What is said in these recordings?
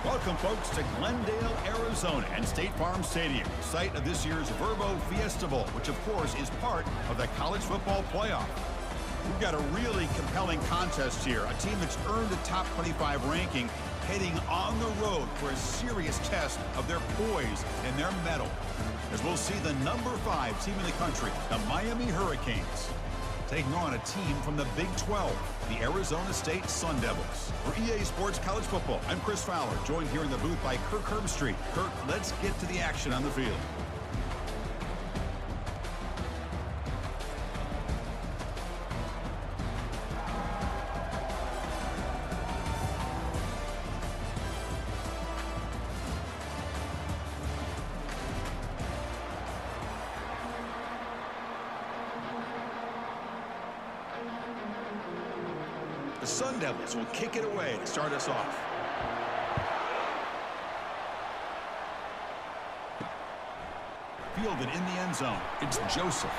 Welcome, folks, to Glendale, Arizona, and State Farm Stadium, site of this year's Vrbo Fiesta Bowl, which, of course, is part of the College Football Playoff. We've got a really compelling contest here, a team that's earned a top 25 ranking, heading on the road for a serious test of their poise and their mettle, as we'll see the number 5 team in the country, the Miami Hurricanes, taking on a team from the Big 12, the Arizona State Sun Devils. For EA Sports College Football, I'm Chris Fowler, joined here in the booth by Kirk Herbstreit. Kirk, let's get to the action on the field. The Sun Devils will kick it away to start us off. Fielded in the end zone. It's Joseph.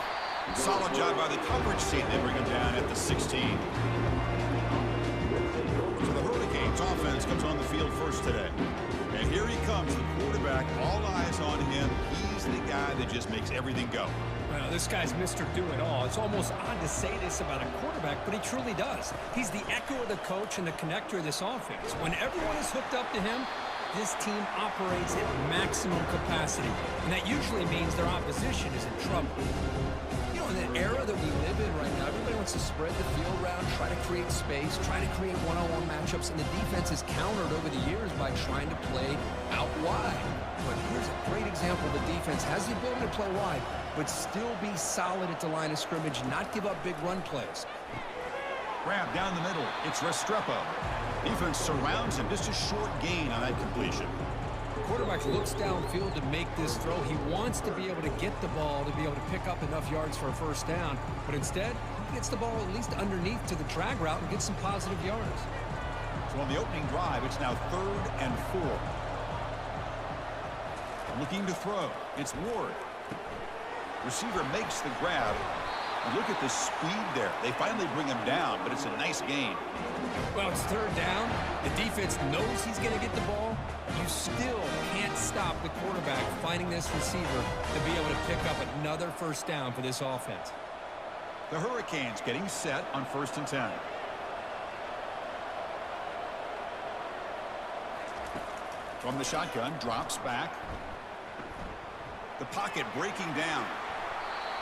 Solid job by the coverage team. They bring him down at the 16. So the Hurricanes offense comes on the field first today. And here he comes, the quarterback. All eyes on him. He's the guy that just makes everything go. Well, this guy's Mr. Do-It-All. It's almost odd to say this about a quarterback, but he truly does. He's the echo of the coach and the connector of this offense. When everyone is hooked up to him, this team operates at maximum capacity. And that usually means their opposition is in trouble. You know, in the era that we live in right now, everybody wants to spread the field around, try to create space, try to create one-on-one matchups, and the defense is countered over the years by trying to play out wide. But here's a great example. The defense has the ability to play wide, but still be solid at the line of scrimmage, not give up big run plays. Grab down the middle. It's Restrepo. Defense surrounds him. Just a short gain on that completion. The quarterback looks downfield to make this throw. He wants to be able to get the ball to be able to pick up enough yards for a first down, but instead, he gets the ball at least underneath to the drag route and gets some positive yards. So on the opening drive, it's now 3rd and 4. Looking to throw. It's Ward. Receiver makes the grab. And look at the speed there. They finally bring him down, but it's a nice gain. Well, it's 3rd down. The defense knows he's going to get the ball. You still can't stop the quarterback finding this receiver to be able to pick up another first down for this offense. The Hurricanes getting set on 1st and 10. From the shotgun, drops back. The pocket breaking down.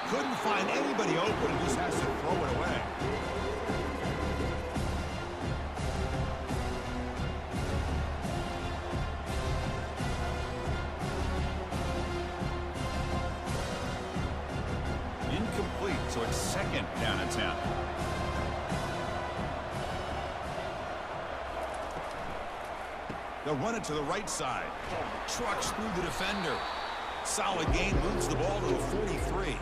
Couldn't find anybody open and just has to throw it away. Incomplete, so it's 2nd down and 10. They'll run it to the right side. Trucks through the defender. Solid gain, moves the ball to a 43.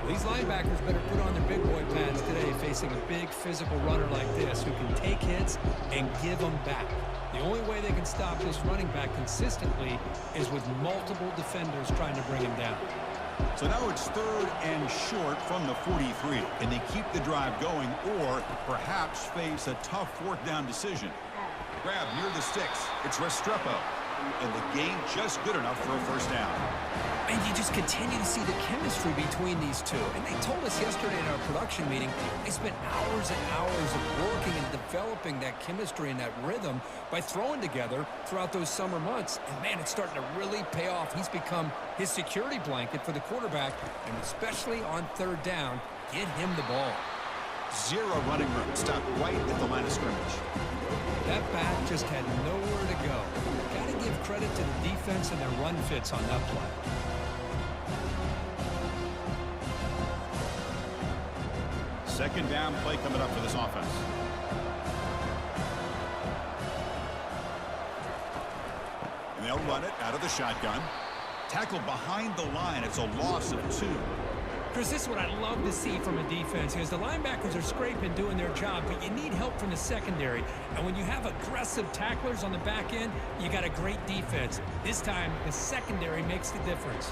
These linebackers better put on their big boy pads today facing a big physical runner like this who can take hits and give them back. The only way they can stop this running back consistently is with multiple defenders trying to bring him down. So now it's 3rd and short from the 43. Can they keep the drive going or perhaps face a tough 4th down decision? Grab near the sticks. It's Restrepo. And the gain just good enough for a first down. And you just continue to see the chemistry between these two. And they told us yesterday in our production meeting, they spent hours and hours of working and developing that chemistry and that rhythm by throwing together throughout those summer months. And, man, it's starting to really pay off. He's become his security blanket for the quarterback, and especially on 3rd down, get him the ball. 0 running room. Stopped right at the line of scrimmage. That back just had nowhere to go. Got to give credit to the defense and their run fits on that play. Second down play coming up for this offense. And they'll run it out of the shotgun. Tackled behind the line. It's a loss of 2. Chris, this is what I love to see from a defense is the linebackers are scraping, doing their job, but you need help from the secondary. And when you have aggressive tacklers on the back end, you got a great defense. This time, the secondary makes the difference.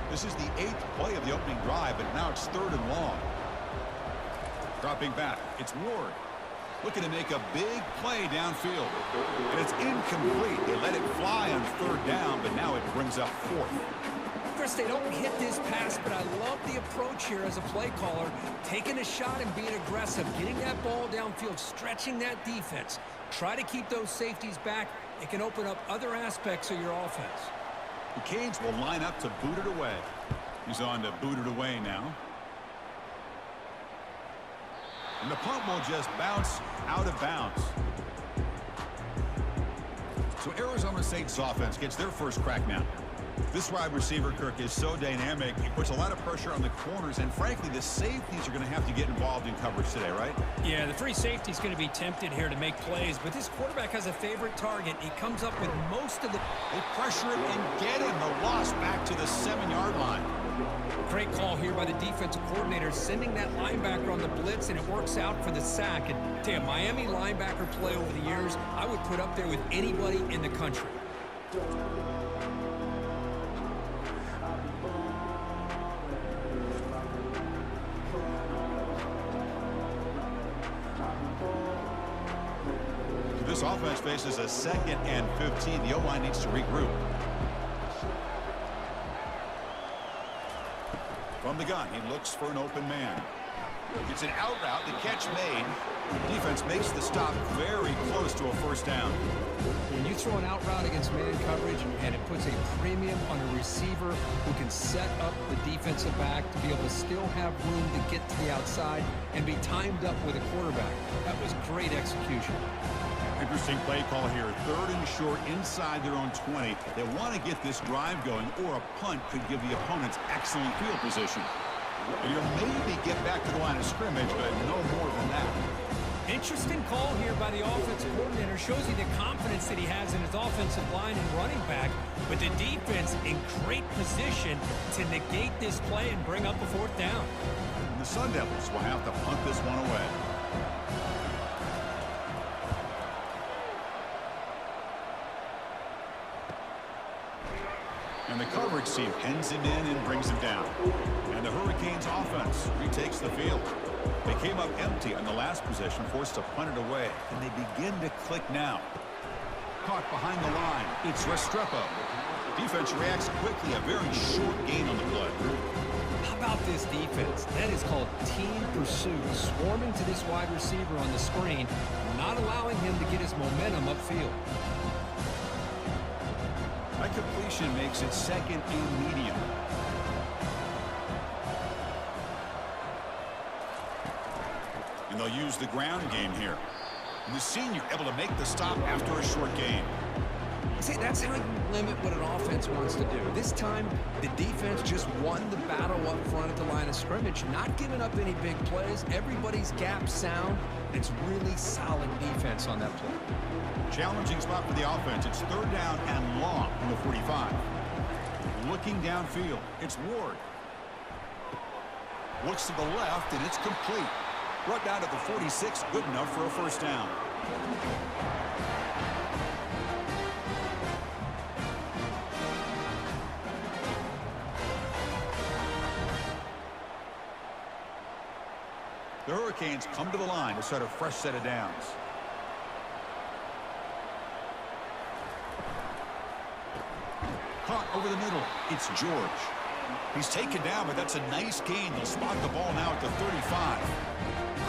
This is the 8th play of the opening drive, but now it's 3rd and long. Dropping back, it's Ward. Looking to make a big play downfield. And it's incomplete. They let it third down, but now it brings up fourth. Chris, they don't hit this pass, but I love the approach here as a play caller. Taking a shot and being aggressive, getting that ball downfield, stretching that defense. Try to keep those safeties back. It can open up other aspects of your offense. The Canes will line up to boot it away. He's on to boot it away now. And the punt will just bounce out of bounds. So Arizona State's offense gets their first crack now. This wide receiver, Kirk, is so dynamic. He puts a lot of pressure on the corners, and frankly, the safeties are going to have to get involved in coverage today, right? Yeah, the free safety's going to be tempted here to make plays, but this quarterback has a favorite target. He comes up with most of the... They pressure him and get him. The loss back to the 7-yard line. Great call here by the defensive coordinator, sending that linebacker on the blitz, and it works out for the sack. And damn, Miami linebacker play over the years, I would put up there with anybody in the country. This offense faces a 2nd and 15. The O-line needs to regroup. From the gun, he looks for an open man. It's an out route. The catch made. Defense makes the stop very close to a first down. When you throw an out route against man coverage, and it puts a premium on a receiver who can set up the defensive back to be able to still have room to get to the outside and be timed up with a quarterback. That was great execution. Interesting play call here. 3rd and short inside their own 20. They want to get this drive going, or a punt could give the opponents excellent field position. And you'll maybe get back to the line of scrimmage, but no more than that. Interesting call here by the offensive coordinator. Shows you the confidence that he has in his offensive line and running back, but the defense in great position to negate this play and bring up a 4th down. And the Sun Devils will have to punt this one away. And the coverage team pens him in and brings him down. And the Hurricanes offense retakes the field. They came up empty on the last possession, forced to punt it away. And they begin to click now. Caught behind the line. It's Restrepo. Defense reacts quickly. A very short gain on the play. How about this defense? That is called team pursuit. Swarming to this wide receiver on the screen, not allowing him to get his momentum upfield. That completion makes it 2nd and medium. And they'll use the ground game here. And the senior able to make the stop after a short gain. See, that's how you limit what an offense wants to do. This time, the defense just won the battle up front at the line of scrimmage, not giving up any big plays. Everybody's gap sound. It's really solid defense on that play. Challenging spot for the offense. It's 3rd down and long from the 45. Looking downfield. It's Ward. Looks to the left, and it's complete. Brought down at the 46. Good enough for a first down. The Hurricanes come to the line to start a fresh set of downs. Caught over the middle. It's George. He's taken down, but that's a nice gain. They'll spot the ball now at the 35.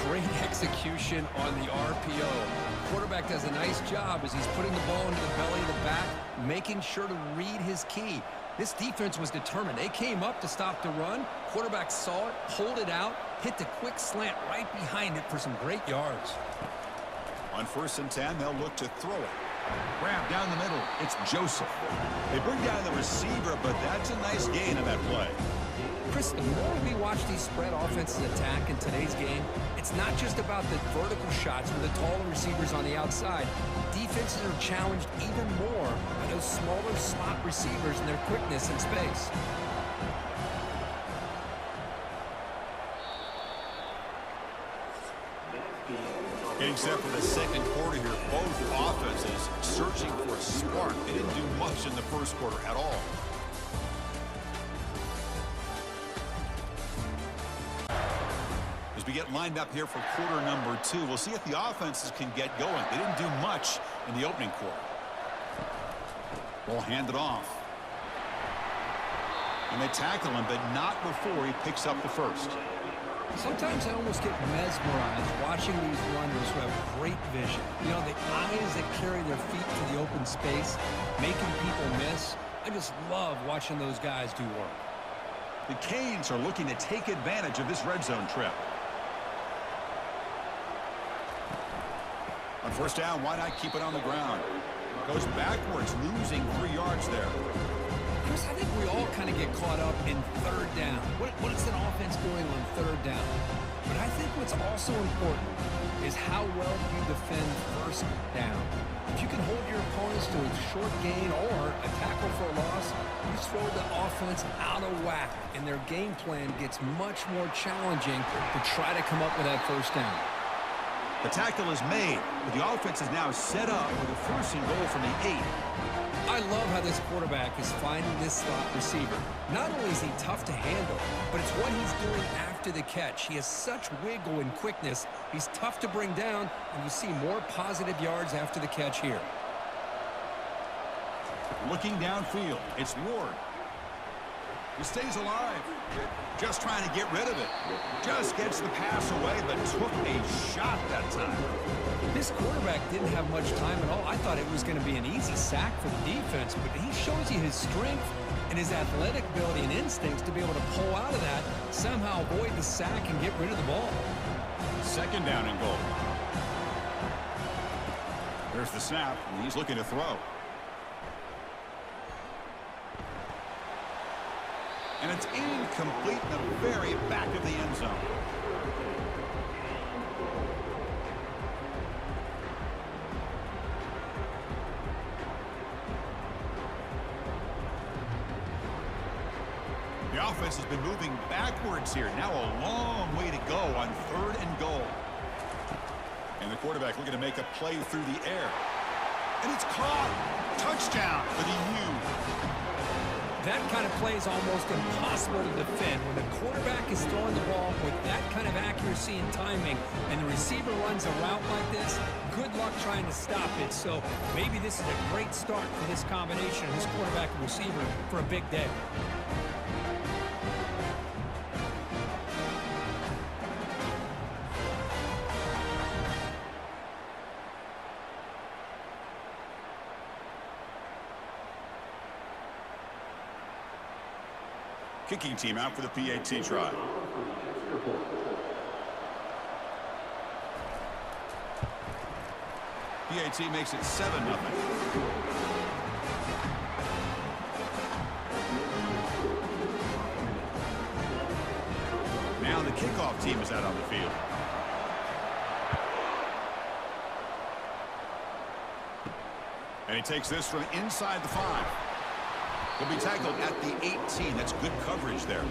Great execution on the RPO. Quarterback does a nice job as he's putting the ball into the belly of the back, making sure to read his key. This defense was determined. They came up to stop the run. Quarterback saw it, pulled it out, hit the quick slant right behind it for some great yards. On 1st and 10, they'll look to throw it. Grab down the middle. It's Joseph. They bring down the receiver, but that's a nice gain on that play. Chris, the more we watch these spread offenses attack in today's game, it's not just about the vertical shots with the taller receivers on the outside. Defenses are challenged even more by those smaller slot receivers and their quickness in space. Getting set for the 2nd quarter here. Both offenses searching for a spark. They didn't do much in the 1st quarter at all. As we get lined up here for quarter number 2, we'll see if the offenses can get going. They didn't do much in the opening quarter. Ball handed off. And they tackle him, but not before he picks up the first. Sometimes I almost get mesmerized watching these runners who have great vision. You know, the eyes that carry their feet to the open space, making people miss. I just love watching those guys do work. The Canes are looking to take advantage of this red zone trip. On first down, why not keep it on the ground? Goes backwards, losing 3 yards there. Chris, I think we all kind of get caught up in third down. What is an offense doing on third down? But I think what's also important is how well you defend first down. If you can hold your opponents to a short gain or a tackle for a loss, you throw the offense out of whack, and their game plan gets much more challenging to try to come up with that first down. The tackle is made, but the offense is now set up with a first and goal from the 8. I love how this quarterback is finding this slot receiver. Not only is he tough to handle, but it's what he's doing after the catch. He has such wiggle and quickness. He's tough to bring down, and you see more positive yards after the catch here. Looking downfield, it's Ward. He stays alive. Just trying to get rid of it. Just gets the pass away, but took a shot that time. This quarterback didn't have much time at all. I thought it was going to be an easy sack for the defense, but he shows you his strength and his athletic ability and instincts to be able to pull out of that, somehow avoid the sack and get rid of the ball. Second down and goal. There's the snap, and he's looking to throw. And it's incomplete in the very back of the end zone. The offense has been moving backwards here. Now a long way to go on third and goal. And the quarterback looking to make a play through the air. And it's caught. Touchdown for the U. That kind of play is almost impossible to defend. When the quarterback is throwing the ball with that kind of accuracy and timing, and the receiver runs a route like this, good luck trying to stop it. So maybe this is a great start for this combination of this quarterback and receiver for a big day. Kicking team out for the PAT try. PAT makes it 7-0. Now the kickoff team is out on the field. And he takes this from inside the 5. He'll be tackled at the 18. That's good coverage there.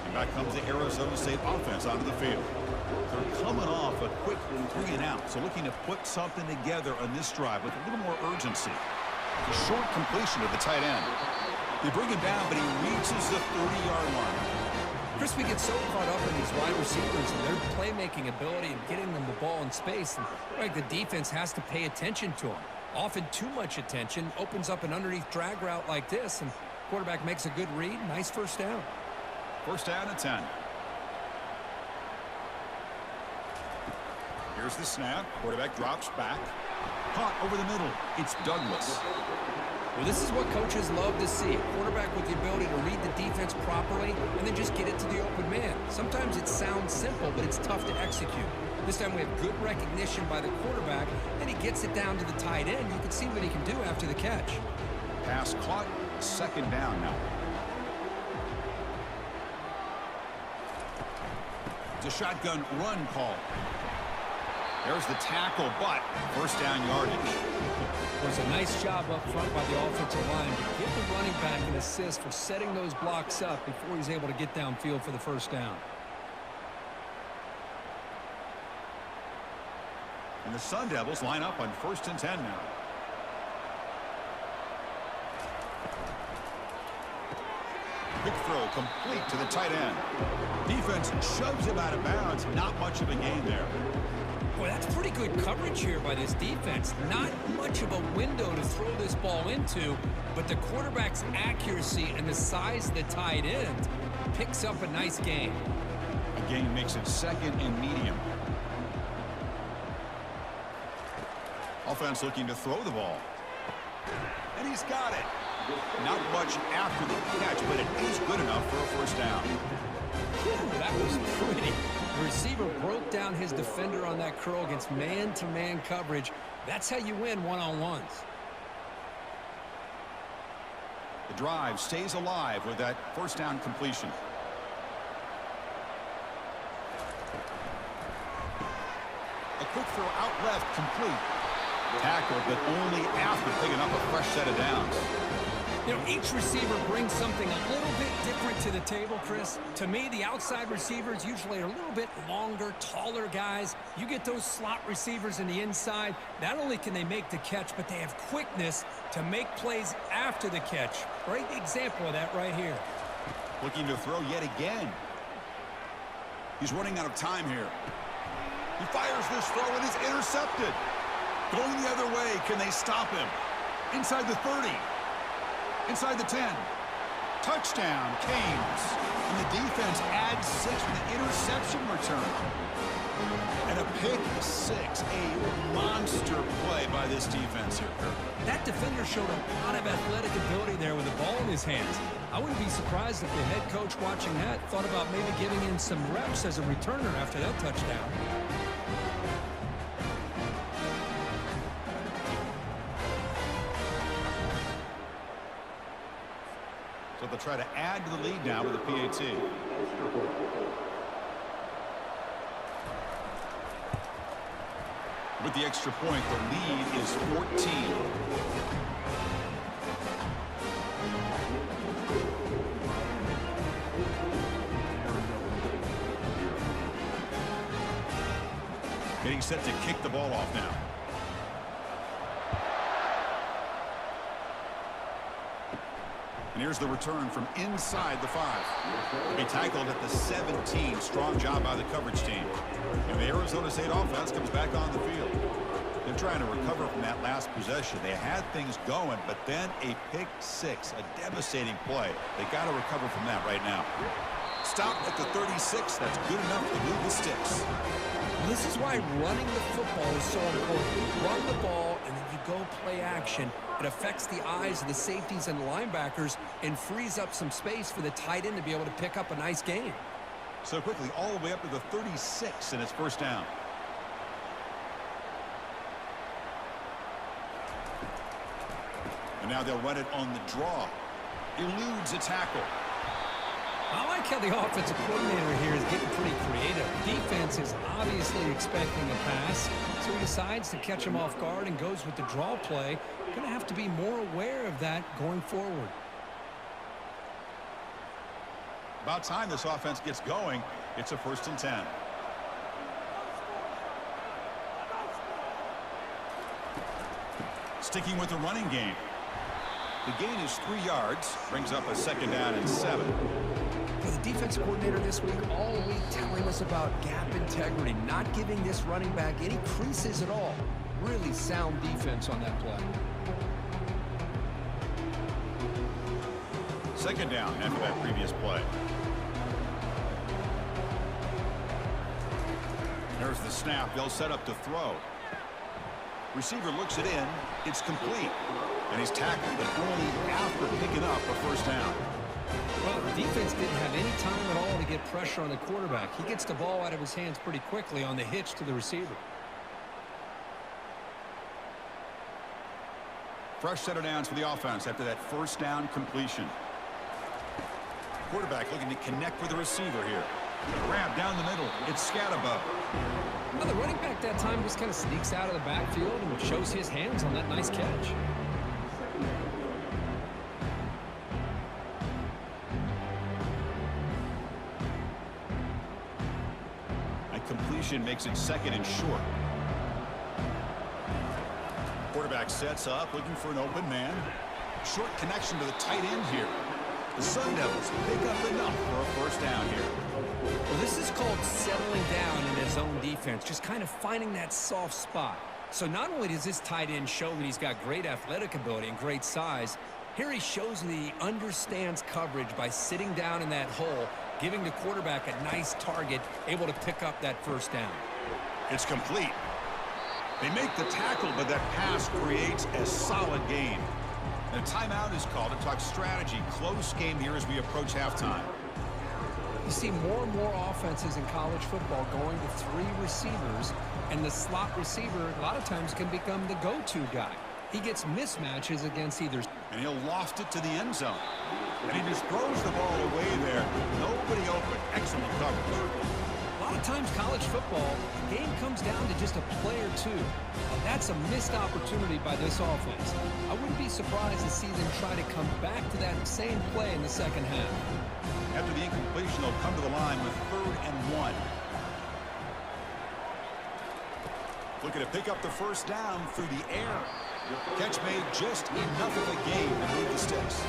And back comes the Arizona State offense onto the field. They're coming off a quick 3 and out, so looking to put something together on this drive with a little more urgency. A short completion of the tight end. They bring him down, but he reaches the 30-yard line. Chris, we get so caught up in these wide receivers and their playmaking ability and getting them the ball in space. And like the defense has to pay attention to them. Often too much attention opens up an underneath drag route like this, and quarterback makes a good read. Nice first down. First down and 10. Here's the snap. Quarterback drops back. Caught over the middle. It's Douglas. Well, this is what coaches love to see. A quarterback with the ability to read the defense properly and then just get it to the open man. Sometimes it sounds simple, but it's tough to execute. This time we have good recognition by the quarterback, and he gets it down to the tight end. You can see what he can do after the catch. Pass caught. Second down now. It's a shotgun run call. There's the tackle, but first down yardage. There's a nice job up front by the offensive line to give the running back an assist for setting those blocks up before he's able to get downfield for the first down. And the Sun Devils line up on 1st and 10 now. Quick throw complete to the tight end. Defense shoves him out of bounds. Not much of a gain there. Boy, that's pretty good coverage here by this defense. Not much of a window to throw this ball into, but the quarterback's accuracy and the size of the tight end picks up a nice gain. A gain makes it second and medium. Offense looking to throw the ball. And he's got it. Not much after the catch, but it is good enough for a first down. Whew, that was pretty. The receiver broke down his defender on that curl against man-to-man coverage. That's how you win one-on-ones. The drive stays alive with that first down completion. A quick throw out left, complete. Tackle, but only after picking up a fresh set of downs. You know, each receiver brings something a little bit different to the table, Chris. To me, the outside receivers usually are a little bit longer, taller guys. You get those slot receivers in the inside, not only can they make the catch, but they have quickness to make plays after the catch. Great example of that right here. Looking to throw yet again. He's running out of time here. He fires this throw and is intercepted. Going the other way, can they stop him? Inside the 30. Inside the 10. Touchdown, Canes. And the defense adds 6 with the interception return. And a pick 6. A monster play by this defense here, Kirk. That defender showed a lot of athletic ability there with the ball in his hands. I wouldn't be surprised if the head coach watching that thought about maybe giving him some reps as a returner after that touchdown. So they'll try to add to the lead now with a PAT. With the extra point, the lead is 14. Getting set to kick the ball off now. And here's the return from inside the 5. To be tackled at the 17. Strong job by the coverage team. And the Arizona State offense comes back on the field. They're trying to recover from that last possession. They had things going, but then a pick 6, a devastating play. They got to recover from that right now. Stop at the 36. That's good enough to move the sticks. This is why running the football is so important. You run the ball, and then you go play action. It affects the eyes of the safeties and the linebackers and frees up some space for the tight end to be able to pick up a nice gain. So quickly, all the way up to the 36, and it's first down. And now they'll run it on the draw. Eludes a tackle. I like how the offensive coordinator here is getting pretty creative. Defense is obviously expecting a pass, so he decides to catch him off guard and goes with the draw play. Going to have to be more aware of that going forward. About time this offense gets going. It's a 1st and 10. Sticking with the running game. The gain is 3 yards, brings up a 2nd down and 7. The defensive coordinator this week all week telling us about gap integrity, not giving this running back any creases at all. Really sound defense on that play. 2nd down after that previous play. There's the snap. They'll set up to throw. Receiver looks it in. It's complete. And he's tackled, but only after picking up a first down. Well, the defense didn't have any time at all to get pressure on the quarterback. He gets the ball out of his hands pretty quickly on the hitch to the receiver. Fresh set of downs for the offense after that first down completion. Quarterback looking to connect with the receiver here. Grab down the middle. It's Scatterbo. Well, the running back that time just kind of sneaks out of the backfield and shows his hands on that nice catch. A completion makes it 2nd and short. Quarterback sets up, looking for an open man. Short connection to the tight end here. The Sun Devils pick up enough for a first down here. Well, this is called settling down in his own defense, just kind of finding that soft spot. So not only does this tight end show that he's got great athletic ability and great size, here he shows that he understands coverage by sitting down in that hole, giving the quarterback a nice target, able to pick up that first down. It's complete. They make the tackle, but that pass creates a solid gain. And a timeout is called to talk strategy. Close game here as we approach halftime. You see more and more offenses in college football going to 3 receivers, and the slot receiver a lot of times can become the go-to guy. He gets mismatches against either. And he'll loft it to the end zone. And he just throws the ball away there. Nobody open. Excellent coverage. A lot of times college football, the game comes down to just a play or two. And that's a missed opportunity by this offense. I wouldn't be surprised to see them try to come back to that same play in the second half. After the incompletion, they'll come to the line with 3rd and 1. Looking to pick up the first down through the air. Catch made just enough of a gain to move the sticks.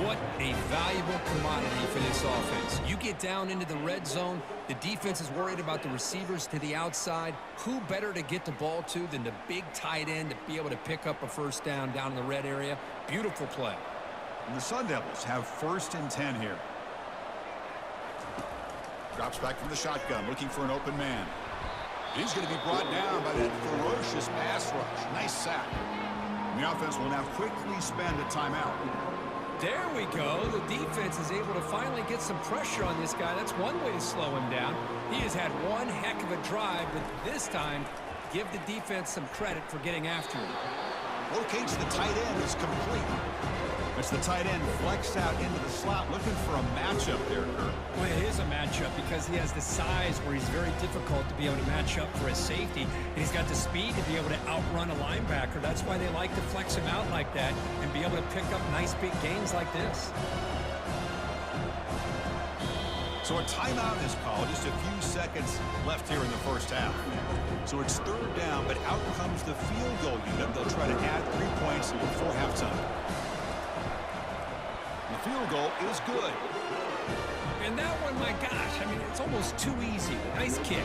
What a valuable commodity for this offense. You get down into the red zone, the defense is worried about the receivers to the outside. Who better to get the ball to than the big tight end to be able to pick up a first down in the red area? Beautiful play. And the Sun Devils have 1st and 10 here. Drops back from the shotgun, looking for an open man. He's going to be brought down by that ferocious pass rush. Nice sack. And the offense will now quickly spend a timeout. There we go. The defense is able to finally get some pressure on this guy. That's one way to slow him down. He has had one heck of a drive, but this time, give the defense some credit for getting after him. Locates the tight end is complete. It's the tight end flexed out into the slot, looking for a matchup there, Kurt. Well, it is a matchup because he has the size where he's very difficult to be able to match up for his safety. And he's got the speed to be able to outrun a linebacker. That's why they like to flex him out like that and be able to pick up nice big gains like this. So a timeout is called. Just a few seconds left here in the first half. So it's 3rd down, but out comes the field goal unit. They'll try to add 3 points before halftime. The field goal is good. And that one, my gosh, I mean, it's almost too easy. Nice kick.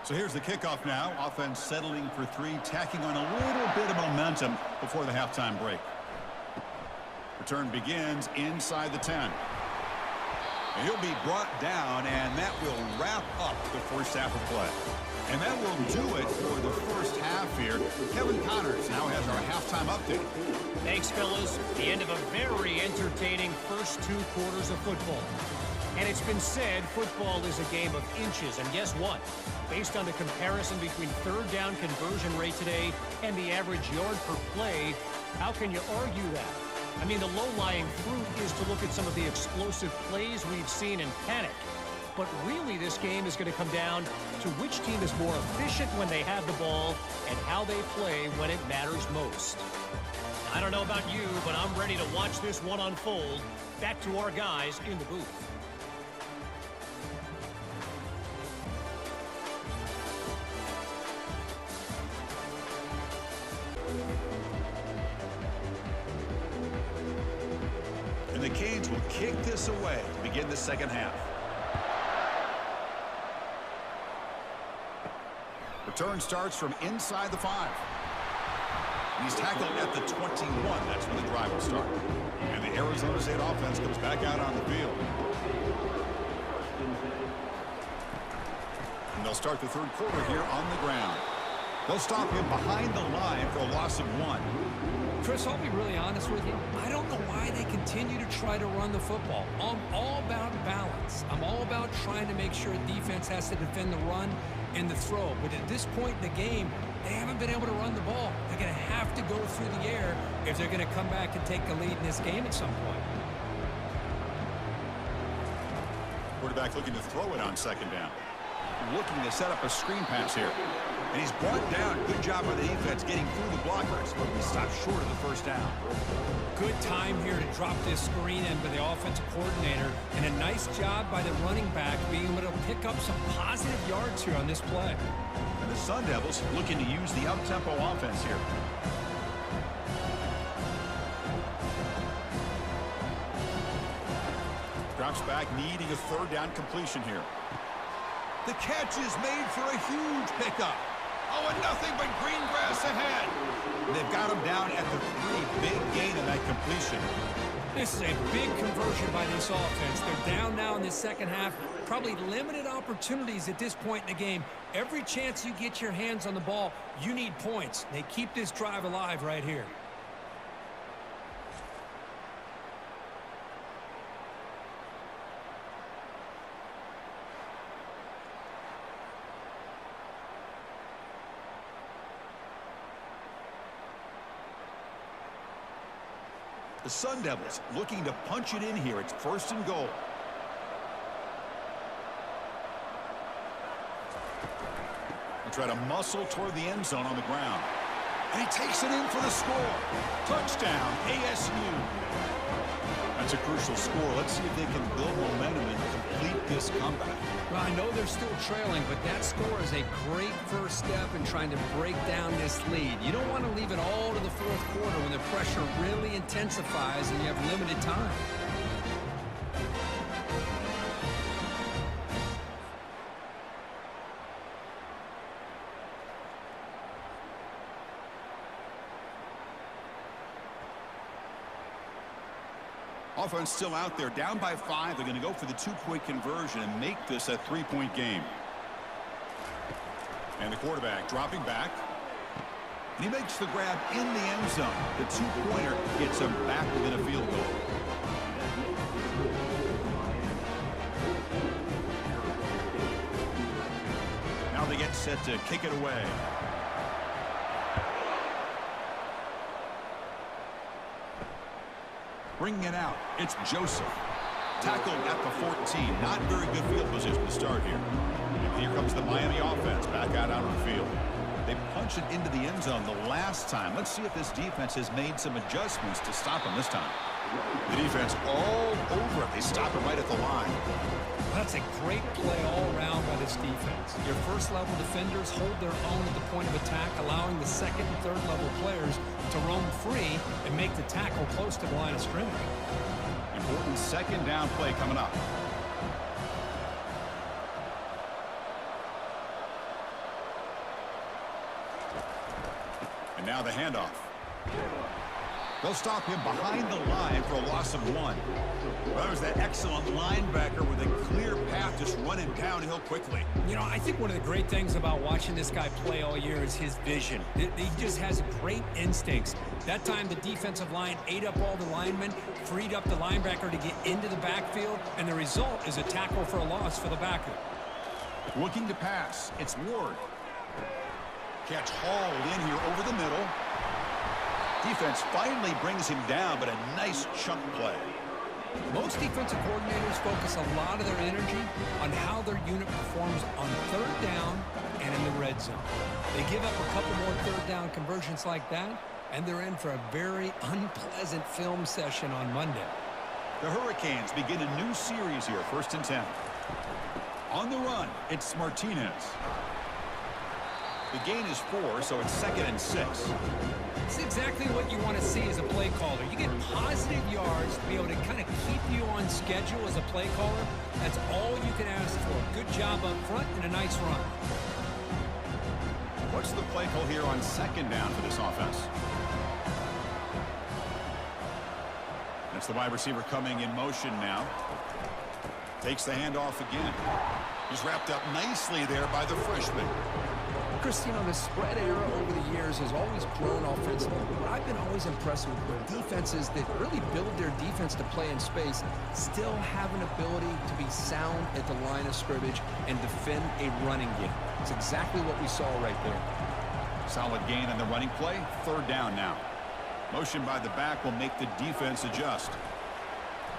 So here's the kickoff now. Offense settling for 3, tacking on a little bit of momentum before the halftime break. Return begins inside the 10. And he'll be brought down, and that will wrap up the first half of play. And that will do it for the first half here. Kevin Connors now has our halftime update. Thanks, fellas. The end of a very entertaining first 2 quarters of football. And it's been said football is a game of inches. And guess what? Based on the comparison between 3rd down conversion rate today and the average yard per play, how can you argue that? I mean, the low-lying fruit is to look at some of the explosive plays we've seen in panic. But really, this game is going to come down to which team is more efficient when they have the ball and how they play when it matters most. I don't know about you, but I'm ready to watch this one unfold. Back to our guys in the booth. And the Canes will kick this away to begin the second half. Return starts from inside the 5. He's tackled at the 21. That's when the drive will start. And the Arizona State offense comes back out on the field. And they'll start the 3rd quarter here on the ground. They'll stop him behind the line for a loss of 1. Chris, I'll be really honest with you. I don't know why they continue to try to run the football. I'm all about balance. I'm all about trying to make sure defense has to defend the run and the throw. But at this point in the game, they haven't been able to run the ball. They're going to have to go through the air if they're going to come back and take the lead in this game at some point. Quarterback looking to throw it on second down. Looking to set up a screen pass here. And he's brought down. Good job by the defense getting through the blockers, but we stopped short of the first down. Good time here to drop this screen in by the offensive coordinator, and a nice job by the running back being able to pick up some positive yards here on this play. And the Sun Devils looking to use the up-tempo offense here. Drops back, needing a third down completion here. The catch is made for a huge pickup. Oh, and nothing but green grass ahead. They've got him down at the 3. Big gain in that completion. This is a big conversion by this offense. They're down now in the second half. Probably limited opportunities at this point in the game. Every chance you get your hands on the ball, you need points. They keep this drive alive right here. The Sun Devils looking to punch it in here. It's 1st and goal. They try to muscle toward the end zone on the ground. And he takes it in for the score. Touchdown, ASU. That's a crucial score. Let's see if they can build momentum and complete this comeback. Well, I know they're still trailing, but that score is a great first step in trying to break down this lead. You don't want to leave it all to the fourth quarter when the pressure really intensifies and you have limited time. Offense still out there, down by 5. They're going to go for the 2-point conversion and make this a 3-point game. And the quarterback dropping back. And he makes the grab in the end zone. The 2-pointer gets him back within a field goal. Now they get set to kick it away. Bringing it out, it's Joseph. Tackled at the 14. Not very good field position to start here. And here comes the Miami offense back out on the field. They punched it into the end zone the last time. Let's see if this defense has made some adjustments to stop them this time. The defense all over it. They stop it right at the line. That's a great play all around by this defense. Your first-level defenders hold their own at the point of attack, allowing the second and third-level players to roam free and make the tackle close to the line of scrimmage. Important second down play coming up. And now the handoff. They'll stop him behind the line for a loss of 1. That was that excellent linebacker with a clear path just running downhill quickly. You know, I think one of the great things about watching this guy play all year is his vision. He just has great instincts. That time the defensive line ate up all the linemen, freed up the linebacker to get into the backfield, and the result is a tackle for a loss for the backer. Looking to pass. It's Ward. Catch hauled in here over the middle. Defense finally brings him down, but a nice chunk play. Most defensive coordinators focus a lot of their energy on how their unit performs on third down and in the red zone. They give up a couple more third down conversions like that, and they're in for a very unpleasant film session on Monday. The Hurricanes begin a new series here, 1st and 10. On the run, it's Martinez. The gain is 4, so it's 2nd and 6. It's exactly what you want to see as a play caller. You get positive yards to be able to kind of keep you on schedule as a play caller. That's all you can ask for. Good job up front and a nice run. What's the play call here on second down for this offense? That's the wide receiver coming in motion now. Takes the handoff again. He's wrapped up nicely there by the freshman. Chris, you know, the spread era over the years has always grown offensively. But I've been always impressed with defenses that really build their defense to play in space, still have an ability to be sound at the line of scrimmage and defend a running game. It's exactly what we saw right there. Solid gain on the running play. 3rd down now. Motion by the back will make the defense adjust.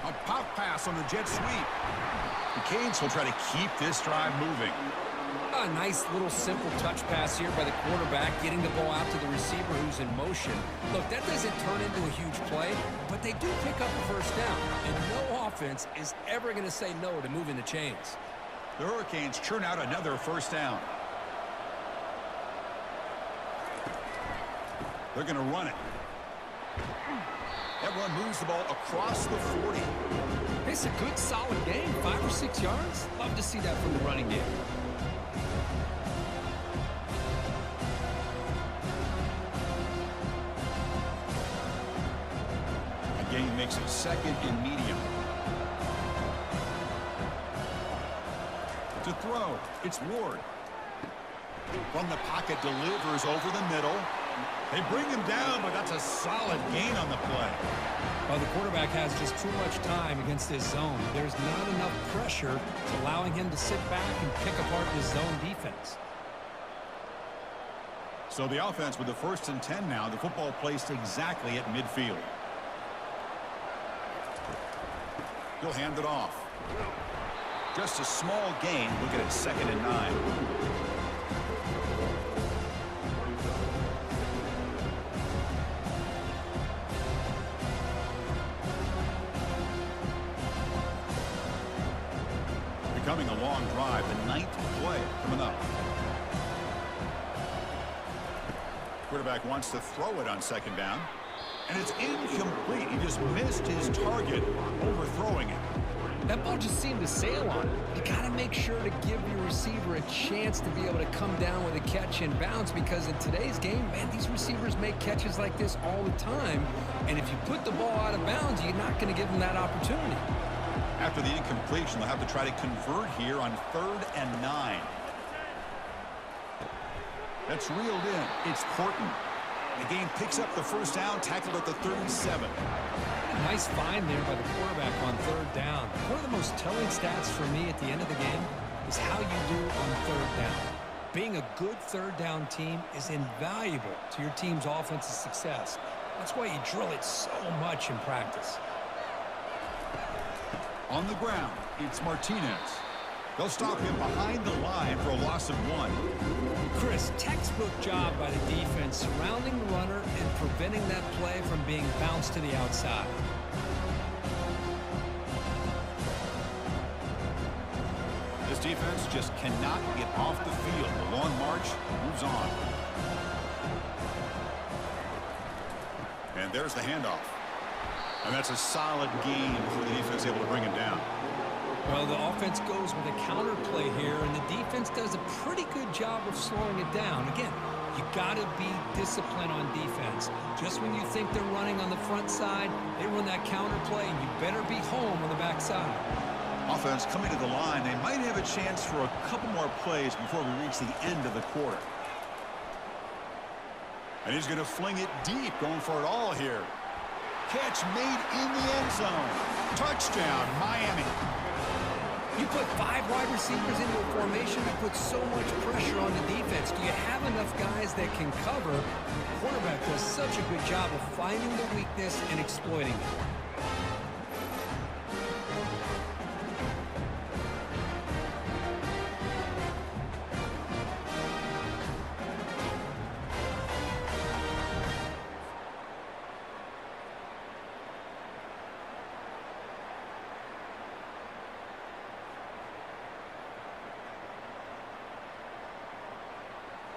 A pop pass on the jet sweep. The Canes will try to keep this drive moving. A nice little simple touch pass here by the quarterback, getting the ball out to the receiver who's in motion. Look, that doesn't turn into a huge play, but they do pick up a first down, and no offense is ever going to say no to moving the chains. The Hurricanes churn out another first down. They're going to run it. That run moves the ball across the 40. It's a good, solid game, 5 or 6 yards. Love to see that from the running game. The game makes it second and medium. To throw, it's Ward. From the pocket, delivers over the middle. They bring him down, but that's a solid gain on the play. Well, the quarterback has just too much time against this zone. There's not enough pressure allowing him to sit back and pick apart this zone defense. So the offense with the 1st and 10 now. The football placed exactly at midfield. He'll hand it off. Just a small gain. Look at it, 2nd and 9. Becoming a long drive, the 9th play coming up. Quarterback wants to throw it on 2nd down, and it's incomplete. He just missed his target, overthrowing it. That ball just seemed to sail on it. You got to make sure to give your receiver a chance to be able to come down with a catch and bounce, because in today's game, man, these receivers make catches like this all the time, and if you put the ball out of bounds, you're not going to give them that opportunity. After the incompletion, they'll have to try to convert here on 3rd and 9. That's reeled in. It's Horton. The game picks up the first down, tackled at the 37. Nice find there by the quarterback on 3rd down. One of the most telling stats for me at the end of the game is how you do on 3rd down. Being a good 3rd down team is invaluable to your team's offensive success. That's why you drill it so much in practice. On the ground, it's Martinez. They'll stop him behind the line for a loss of 1. Chris, textbook job by the defense surrounding the runner and preventing that play from being bounced to the outside. This defense just cannot get off the field. The long march moves on. And there's the handoff. And that's a solid game for the defense able to bring him down. Well, the offense goes with a counter play here, and the defense does a pretty good job of slowing it down. Again, you got to be disciplined on defense. Just when you think they're running on the front side, they run that counter play, and you better be home on the back side. Offense coming to the line. They might have a chance for a couple more plays before we reach the end of the quarter. And he's going to fling it deep, going for it all here. Catch made in the end zone. Touchdown, Miami. You put 5 wide receivers into a formation that puts so much pressure on the defense. Do you have enough guys that can cover? The quarterback does such a good job of finding the weakness and exploiting it.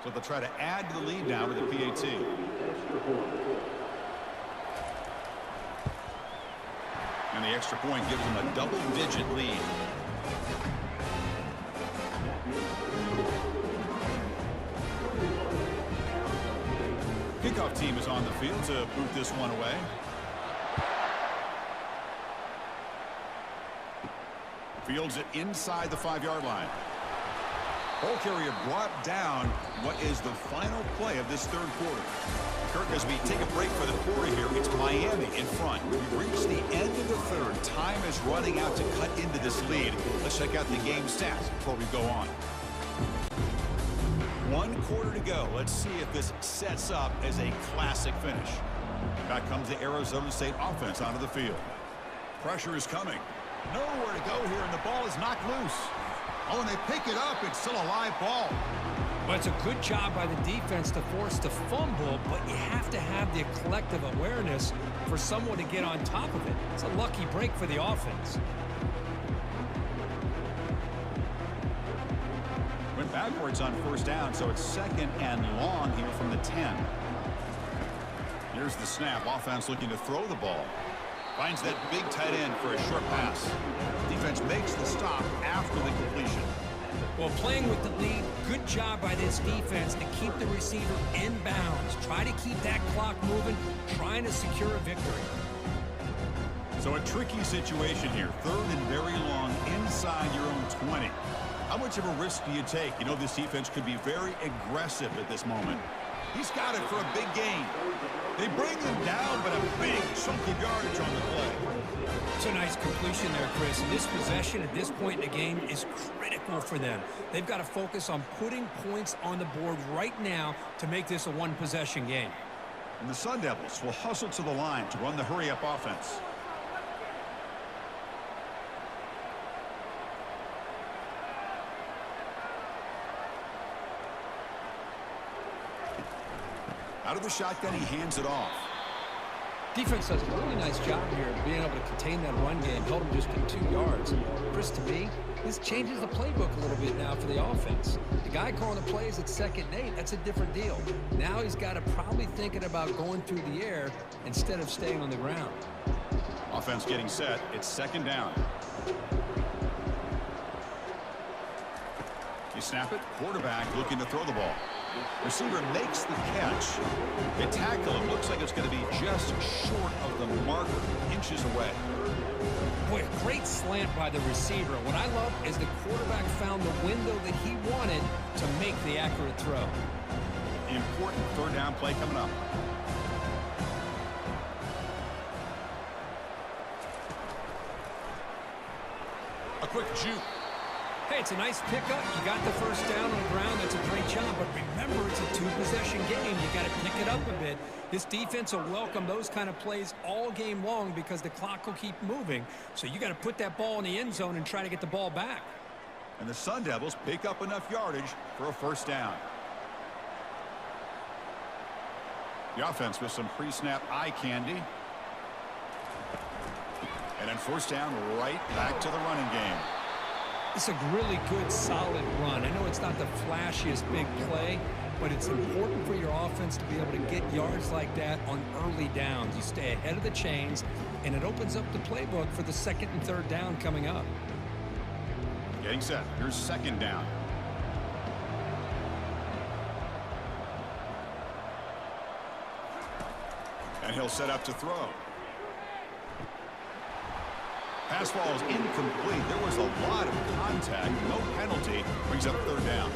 So they'll try to add to the lead now with the PAT. And the extra point gives them a double-digit lead. Kickoff team is on the field to boot this one away. Fields it inside the 5-yard line. Ball carrier brought down what is the final play of this 3rd quarter. Kirk, as we take a break for the quarter here, it's Miami in front. We've reached the end of the 3rd. Time is running out to cut into this lead. Let's check out the game stats before we go on. 1 quarter to go. Let's see if this sets up as a classic finish. Back comes the Arizona State offense onto the field. Pressure is coming. Nowhere to go here, and the ball is knocked loose. Oh, and they pick it up. It's still a live ball. Well, it's a good job by the defense to force the fumble, but you have to have the collective awareness for someone to get on top of it. It's a lucky break for the offense. Went backwards on first down, so it's second and long here from the 10. Here's the snap. Offense looking to throw the ball. Finds that big tight end for a short pass. Defense makes the stop after the completion. Well, playing with the lead, good job by this defense to keep the receiver in bounds. Try to keep that clock moving, trying to secure a victory. So a tricky situation here. Third and very long inside your own 20. How much of a risk do you take? You know this defense could be very aggressive at this moment. He's got it for a big gain. They bring him down, but a big chunk of yardage on the play. It's a nice completion there, Chris. And this possession at this point in the game is critical for them. They've got to focus on putting points on the board right now to make this a one-possession game. And the Sun Devils will hustle to the line to run the hurry-up offense. Out of the shotgun, he hands it off. Defense does a really nice job here of being able to contain that run game, held him just at 2 yards. Chris, to me, this changes the playbook a little bit now for the offense. The guy calling the plays at 2nd and 8, that's a different deal. Now he's got to probably thinking about going through the air instead of staying on the ground. Offense getting set. It's 2nd down. You snap it. Quarterback looking to throw the ball. Receiver makes the catch. They tackle him. Looks like it's going to be just short of the marker, inches away. Boy, a great slant by the receiver. What I love is the quarterback found the window that he wanted to make the accurate throw. Important 3rd down play coming up. A quick juke. Hey, it's a nice pickup. You got the first down on the ground. That's a great job. But remember, it's a 2-possession game. You got to pick it up a bit. This defense will welcome those kind of plays all game long because the clock will keep moving. So you got to put that ball in the end zone and try to get the ball back. And the Sun Devils pick up enough yardage for a 1st down. The offense with some pre-snap eye candy. And then 1st down, right back to the running game. It's a really good, solid run. I know it's not the flashiest big play, but it's important for your offense to be able to get yards like that on early downs. You stay ahead of the chains, and it opens up the playbook for the 2nd and 3rd down coming up. Getting set. Here's 2nd down. And he'll set up to throw. Pass ball is incomplete. There was a lot of contact. No penalty. Brings up 3rd down.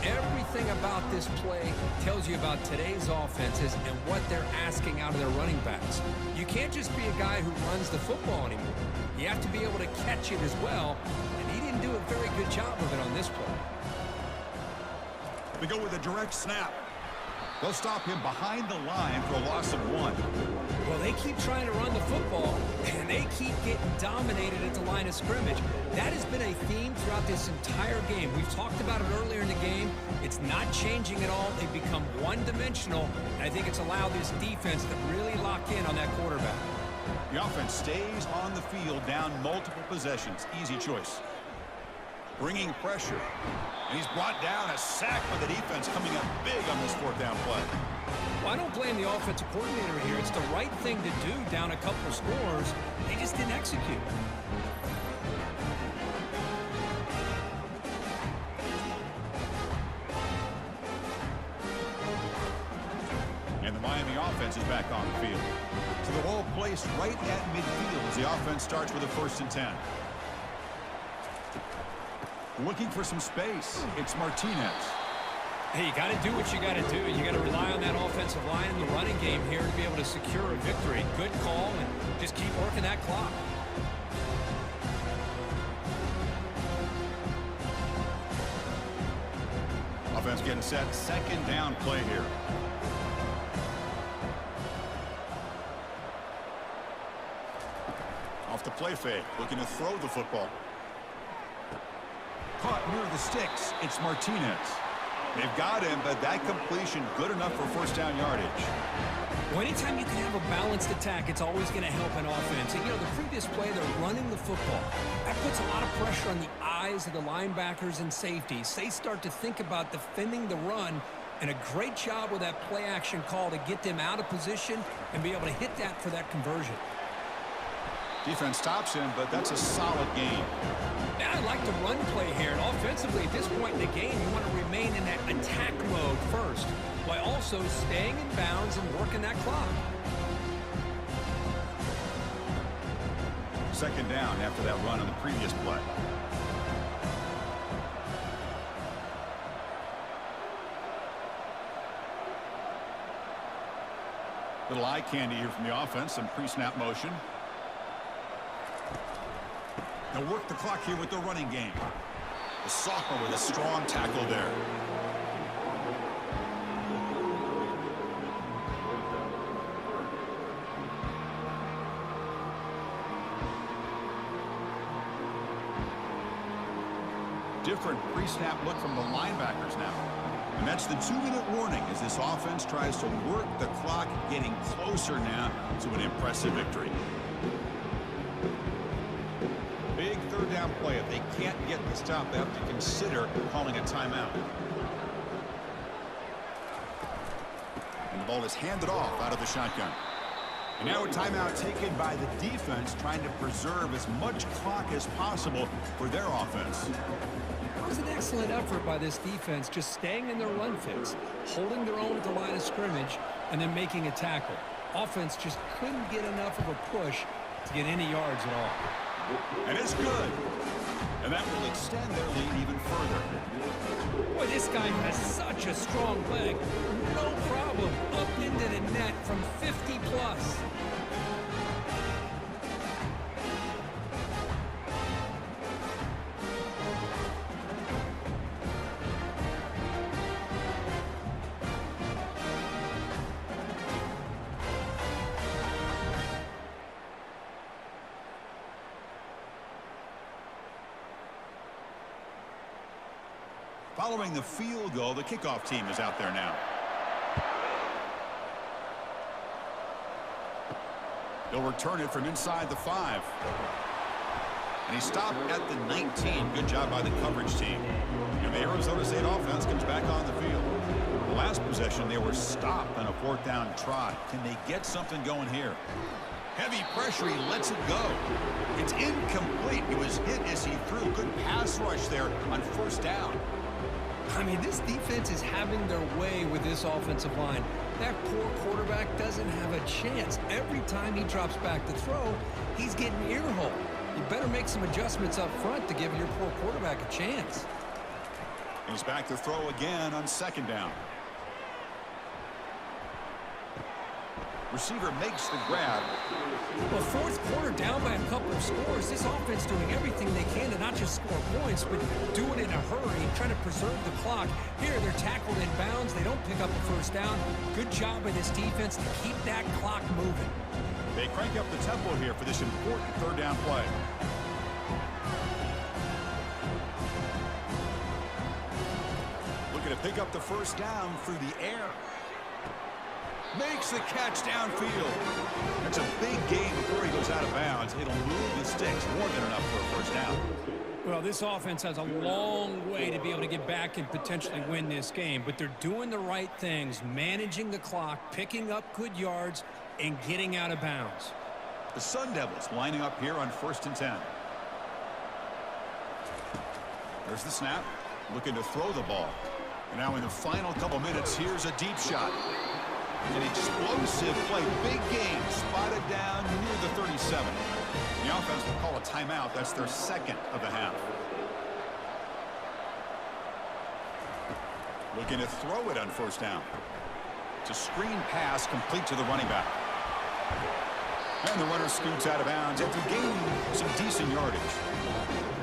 Everything about this play tells you about today's offenses and what they're asking out of their running backs. You can't just be a guy who runs the football anymore. You have to be able to catch it as well, and he didn't do a very good job of it on this play. We go with a direct snap. They'll stop him behind the line for a loss of 1. Well, they keep trying to run the football, and they keep getting dominated at the line of scrimmage. That has been a theme throughout this entire game. We've talked about it earlier in the game. It's not changing at all. They've become one-dimensional, and I think it's allowed this defense to really lock in on that quarterback. The offense stays on the field down multiple possessions. Easy choice. Bringing pressure. And he's brought down, a sack by the defense coming up big on this 4th down play. Well, I don't blame the offensive coordinator here. It's the right thing to do down a couple of scores. They just didn't execute. And the Miami offense is back on the field. So the ball placed right at midfield as the offense starts with a 1st and 10. Looking for some space. It's Martinez. Hey, you got to do what you got to do. You got to rely on that offensive line in the running game here to be able to secure a victory. Good call, and just keep working that clock. Offense getting set. 2nd down play here. Off the play fake, looking to throw the football. Caught near the sticks. It's Martinez. They've got him, but that completion good enough for first down yardage. Well, anytime you can have a balanced attack, it's always going to help an offense. And, you know, the previous play, they're running the football. That puts a lot of pressure on the eyes of the linebackers and safeties. They start to think about defending the run, and a great job with that play action call to get them out of position and be able to hit that for that conversion. Defense stops him, but that's a solid game. Now I like the run play here, and offensively at this point in the game, you want to remain in that attack mode first, while also staying in bounds and working that clock. Second down after that run on the previous play. Little eye candy here from the offense, some pre-snap motion. They'll work the clock here with the running game. The sophomore with a strong tackle there. Different pre-snap look from the linebackers now. And that's the 2-minute warning as this offense tries to work the clock, getting closer now to an impressive victory. Big third down play. If they can't get the stop, they have to consider calling a timeout. And the ball is handed off out of the shotgun. And now a timeout taken by the defense, trying to preserve as much clock as possible for their offense. It was an excellent effort by this defense, just staying in their run fix, holding their own at the line of scrimmage, and then making a tackle. Offense just couldn't get enough of a push to get any yards at all. And it's good. And that will extend their lead even further. Boy, this guy has such a strong leg. No problem. Up into the net from 50 plus. Following the field goal, the kickoff team is out there now. They'll return it from inside the 5. And he stopped at the 19. Good job by the coverage team. And the Arizona State offense comes back on the field. The last possession, they were stopped on a 4th down try. Can they get something going here? Heavy pressure, he lets it go. It's incomplete. He was hit as he threw. Good pass rush there on 1st down. I mean, this defense is having their way with this offensive line. That poor quarterback doesn't have a chance. Every time he drops back to throw, he's getting earhole. You better make some adjustments up front to give your poor quarterback a chance. He's back to throw again on 2nd down. Receiver makes the grab. Well, 4th quarter down by a couple of scores. This offense doing everything they can to not just score points, but do it in a hurry, trying to preserve the clock. Here, they're tackled in bounds. They don't pick up a 1st down. Good job by this defense to keep that clock moving. They crank up the tempo here for this important 3rd down play. Looking to pick up the 1st down through the air. Makes the catch downfield. That's a big gain before he goes out of bounds. It'll move the sticks, more than enough for a 1st down. Well, this offense has a long way to be able to get back and potentially win this game, but they're doing the right things, managing the clock, picking up good yards, and getting out of bounds. The Sun Devils lining up here on 1st and 10. There's the snap, looking to throw the ball. And now in the final couple minutes, here's a deep shot. An explosive play, big game, spotted down near the 37. The offense will call a timeout. That's their 2nd of the half. Looking to throw it on 1st down. It's a screen pass complete to the running back. And the runner scoots out of bounds after gaining some decent yardage.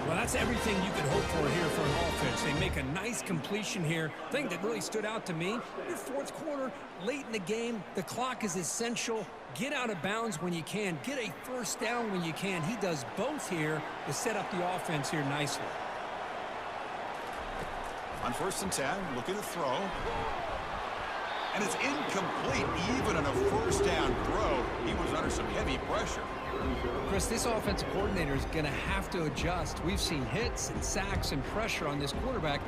Well, that's everything you could hope for here for an offense. They make a nice completion here. Thing that really stood out to me, your fourth quarter, late in the game, the clock is essential. Get out of bounds when you can. Get a first down when you can. He does both here to set up the offense here nicely. On 1st and 10, looking to throw. And it's incomplete. Even on a first down throw, he was under some heavy pressure. Chris, this offensive coordinator is going to have to adjust. We've seen hits and sacks and pressure on this quarterback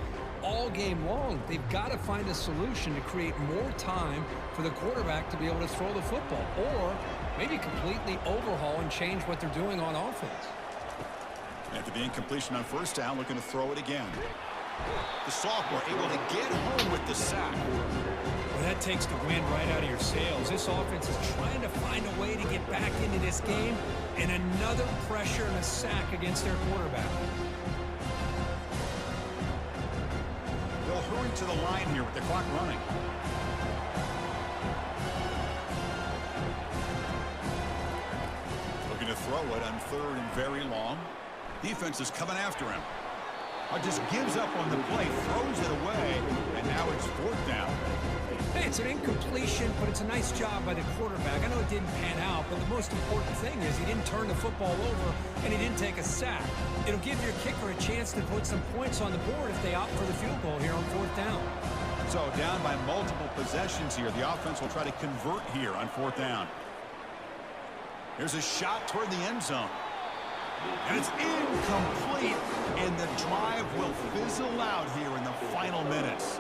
all game long. They've got to find a solution to create more time for the quarterback to be able to throw the football, or maybe completely overhaul and change what they're doing on offense. After the incompletion on 1st down, looking to throw it again. The sophomore able to get home with the sack. Well, that takes the wind right out of your sails. This offense is trying to find a way to get back into this game, and another pressure and a sack against their quarterback. They'll hurry to the line here with the clock running. Looking to throw it on 3rd and very long. Defense is coming after him. Just gives up on the play, throws it away, and now it's 4th down. Hey, it's an incompletion, but it's a nice job by the quarterback. I know it didn't pan out, but the most important thing is he didn't turn the football over, and he didn't take a sack. It'll give your kicker a chance to put some points on the board if they opt for the field goal here on 4th down. So down by multiple possessions here. The offense will try to convert here on 4th down. Here's a shot toward the end zone. And it's incomplete, and the drive will fizzle out here in the final minutes.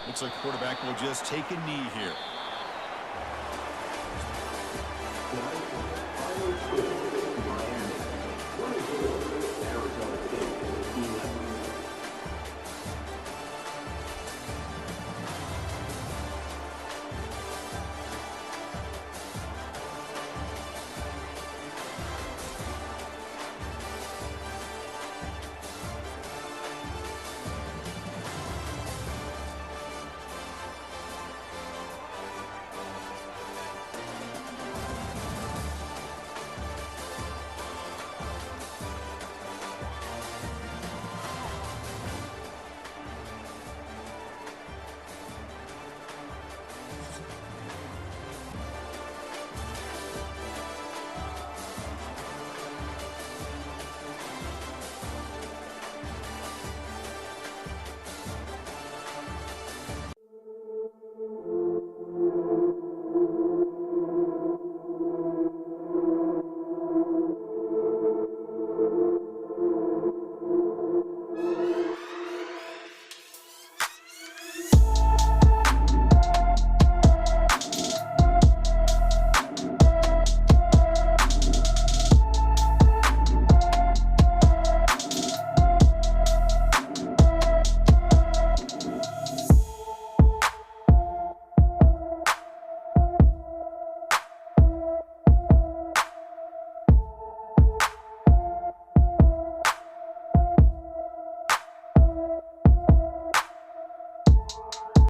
Looks like the quarterback will just take a knee here.